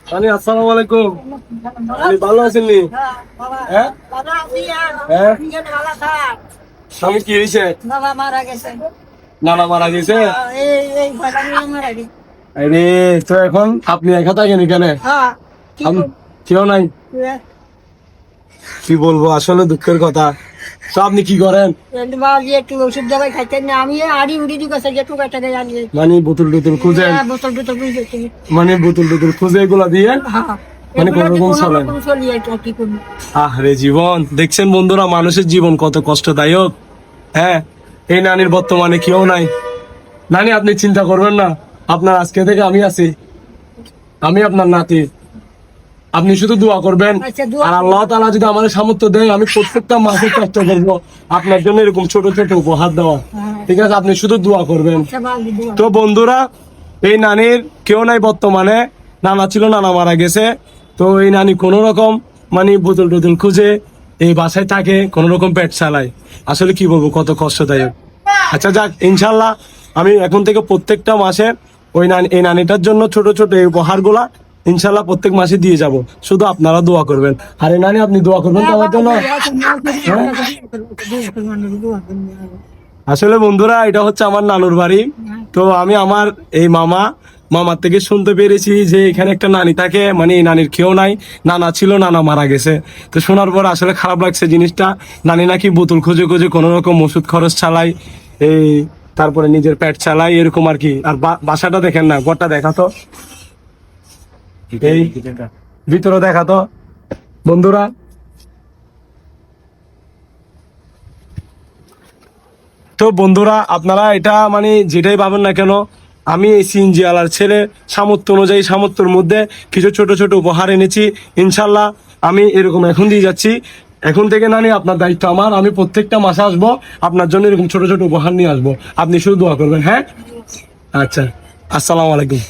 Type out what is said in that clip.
আসসালামু আলাইকুম। আপনি ভালো আছেন নি? হ্যাঁ হ্যাঁ, স্বামী কি হয়েছে? নানা মারা গেছে। আরে তো এখন আপনি একা থাকেন এখানে? কেউ নাই? কি বলবো, আসলে দুঃখের কথা। তো আপনি কি করেন? একটু ওষুধ দাবাই খাইতেন না, আমি আড়ি উড়ি দিকে একটু কাটা গায়ে আনিয়ে মানে বোতল টোতল খুঁজেন? বোতল টোতল বুঝতে মানে বোতল টোতল খুঁজে এগুলা দিয়ে মানে কোন রকম চলেন? আরে জীবন দেখছেন বন্ধুরা, মানুষের জীবন কত কষ্টদায়ক। হ্যাঁ, এই নানির বর্তমানে কেউ নাই। নানি আপনি চিন্তা করবেন না, আপনার আজকে থেকে আমি আছি, আমি আপনার নাতি। আপনি শুধু দোয়া করবেন, আর আল্লাহ তাআলা যদি আমাদের সামর্থ্য দেয়, আমি প্রত্যেকটা মাসে চেষ্টা করবো আপনার জন্য এরকম ছোট ছোট উপহার দেওয়া। ঠিক আছে, আপনি শুধু দোয়া করবেন। তো বন্ধুরা, এই নানির কেউ নাই বর্তমানে। নানা ছিল, নানা মারা গেছে। তো এই নানি কোন রকম মানে বোতল টোতল খুঁজে এই বাসায় থাকে, কোন রকম পেট চালায়। আসলে কি বলবো, কত কষ্টদায়ক। আচ্ছা যাক, ইনশাল্লাহ আমি এখন থেকে প্রত্যেকটা মাসে এই নানিটার জন্য ছোট ছোট এই উপহার গুলা ইনশাল্লাহ প্রত্যেক মাসে দিয়ে যাব। শুধু আপনারা দোয়া করবেন। আরে নানি আপনি দোয়া করবেন তো আমার জন্য। আসলে বন্ধুরা, এটা হচ্ছে আমার নানুর বাড়ি। তো আমি আমার এই মামার থেকে শুনতে পেরেছি যে এখানে একটা নানি থাকে, মানে এই নানির কেউ নাই। নানা ছিল, নানা মারা গেছে। তো শোনার পর আসলে খারাপ লাগছে জিনিসটা। নানি নাকি বোতল খুঁজে খুঁজে কোন রকম ওষুধ খরচ চালাই, এই তারপরে নিজের পেট চালাই, এরকম আর কি। আর বাসাটা দেখেন না, ঘরটা দেখাতো, এই ভিতরে দেখাতো বন্ধুরা। তো বন্ধুরা, আপনারা এটা মানে যেটাই ভাবেন না কেন, আমি এই সিএনজি আলার ছেলে, সামর্থ্য অনুযায়ী সামর্থ্যের মধ্যে কিছু ছোট ছোট উপহার এনেছি। ইনশাল্লাহ আমি এরকম এখন দিয়ে যাচ্ছি। এখন থেকে নানি আপনার দায়িত্ব আমার, আমি প্রত্যেকটা মাসে আসবো, আপনার জন্য এরকম ছোট ছোট উপহার নিয়ে আসবো। আপনি শুধু দোয়া করবেন। হ্যাঁ, আচ্ছা, আসসালামু আলাইকুম।